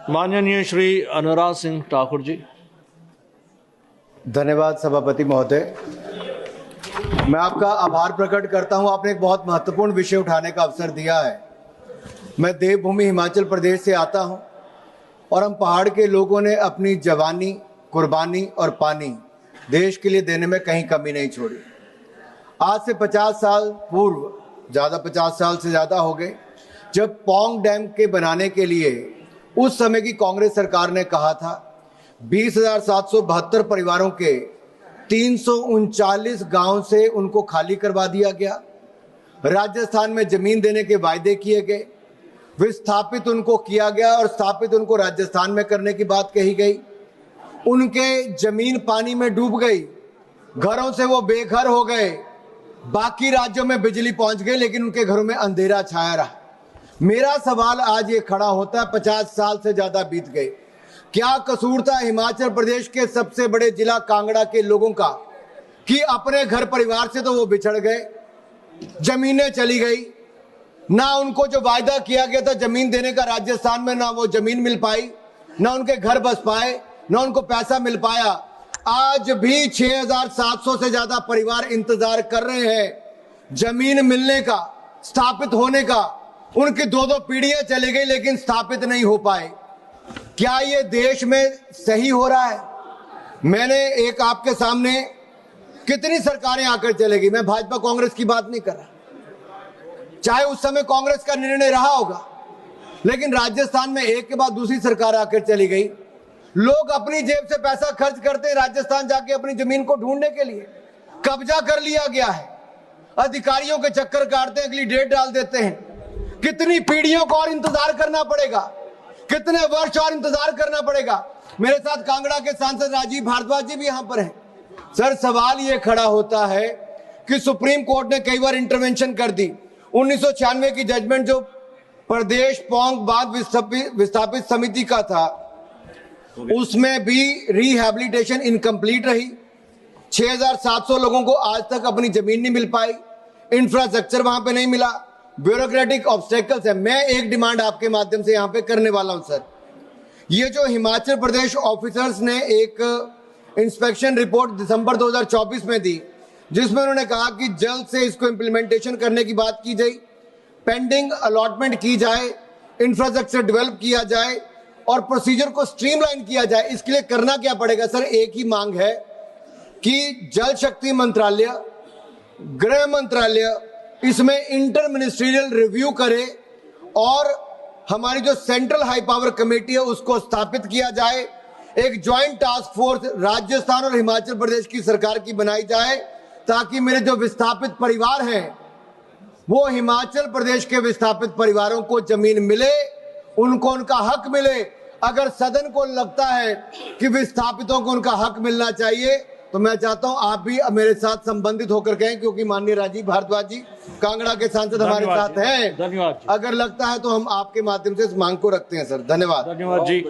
माननीय श्री अनुराग सिंह ठाकुर जी। धन्यवाद सभापति महोदय। मैं आपका आभार प्रकट करता हूं, आपने एक बहुत महत्वपूर्ण विषय उठाने का अवसर दिया है। मैं देवभूमि हिमाचल प्रदेश से आता हूं और हम पहाड़ के लोगों ने अपनी जवानी, कुर्बानी और पानी देश के लिए देने में कहीं कमी नहीं छोड़ी। आज से 50 साल पूर्व, 50 साल से ज़्यादा हो गए, जब पौंग डैम के बनाने के लिए उस समय की कांग्रेस सरकार ने कहा था 20,772 परिवारों के 339 गांव से उनको खाली करवा दिया गया। राजस्थान में जमीन देने के वायदे किए गए, विस्थापित उनको किया गया और स्थापित उनको राजस्थान में करने की बात कही गई। उनके जमीन पानी में डूब गई, घरों से वो बेघर हो गए। बाकी राज्यों में बिजली पहुंच गई लेकिन उनके घरों में अंधेरा छाया रहा। मेरा सवाल आज ये खड़ा होता है, 50 साल से ज्यादा बीत गए, क्या कसूर था हिमाचल प्रदेश के सबसे बड़े जिला कांगड़ा के लोगों का कि अपने घर परिवार से तो वो बिछड़ गए, जमीनें चली गई, ना उनको जो वायदा किया गया था जमीन देने का राजस्थान में, ना वो जमीन मिल पाई, ना उनके घर बस पाए, ना उनको पैसा मिल पाया। आज भी 6,700 से ज्यादा परिवार इंतजार कर रहे हैं जमीन मिलने का, स्थापित होने का। उनकी 2-2 पीढ़ियां चली गई लेकिन स्थापित नहीं हो पाए। क्या ये देश में सही हो रहा है? मैंने एक आपके सामने, कितनी सरकारें आकर चलेगी, मैं भाजपा कांग्रेस की बात नहीं कर रहा, चाहे उस समय कांग्रेस का निर्णय रहा होगा, लेकिन राजस्थान में एक के बाद दूसरी सरकार आकर चली गई। लोग अपनी जेब से पैसा खर्च करते हैं राजस्थान जाके अपनी जमीन को ढूंढने के लिए। कब्जा कर लिया गया है, अधिकारियों के चक्कर काटते हैं, अगली डेट डाल देते हैं। कितनी पीढ़ियों को और इंतजार करना पड़ेगा, कितने वर्ष और इंतजार करना पड़ेगा। मेरे साथ कांगड़ा के सांसद राजीव भारद्वाज जी भी यहां पर हैं। सर, सवाल ये खड़ा होता है कि सुप्रीम कोर्ट ने कई बार इंटरवेंशन कर दी। 1996 की जजमेंट जो प्रदेश पौंग बांध विस्थापित समिति का था, उसमें भी रिहैबिलिटेशन इनकम्प्लीट रही। 6,700 लोगों को आज तक अपनी जमीन नहीं मिल पाई, इंफ्रास्ट्रक्चर वहां पे नहीं मिला, ब्यूरोक्रेटिक ऑब्स्टेकल्स है। मैं एक डिमांड आपके माध्यम से यहां पे करने वाला हूं सर, ये जो हिमाचल प्रदेश ऑफिसर्स ने एक इंस्पेक्शन रिपोर्ट दिसंबर 2024 में दी, जिसमें उन्होंने कहा कि जल्द से इसको इम्प्लीमेंटेशन करने की बात की जाए, पेंडिंग अलॉटमेंट की जाए, इंफ्रास्ट्रक्चर डेवलप किया जाए और प्रोसीजर को स्ट्रीमलाइन किया जाए। इसके लिए करना क्या पड़ेगा सर? एक ही मांग है कि जल शक्ति मंत्रालय, गृह मंत्रालय इसमें इंटर मिनिस्ट्रियल रिव्यू करे और हमारी जो सेंट्रल हाई पावर कमेटी है उसको स्थापित किया जाए। एक ज्वाइंट टास्क फोर्स राजस्थान और हिमाचल प्रदेश की सरकार की बनाई जाए, ताकि मेरे जो विस्थापित परिवार हैं वो हिमाचल प्रदेश के विस्थापित परिवारों को जमीन मिले, उनको उनका हक मिले। अगर सदन को लगता है कि विस्थापितों को उनका हक मिलना चाहिए, तो मैं चाहता हूं आप भी मेरे साथ संबंधित होकर कहें, क्योंकि माननीय राजीव भारद्वाज जी कांगड़ा के सांसद हमारे साथ हैं। धन्यवाद। अगर लगता है तो हम आपके माध्यम से इस मांग को रखते हैं सर। धन्यवाद। धन्यवाद जी।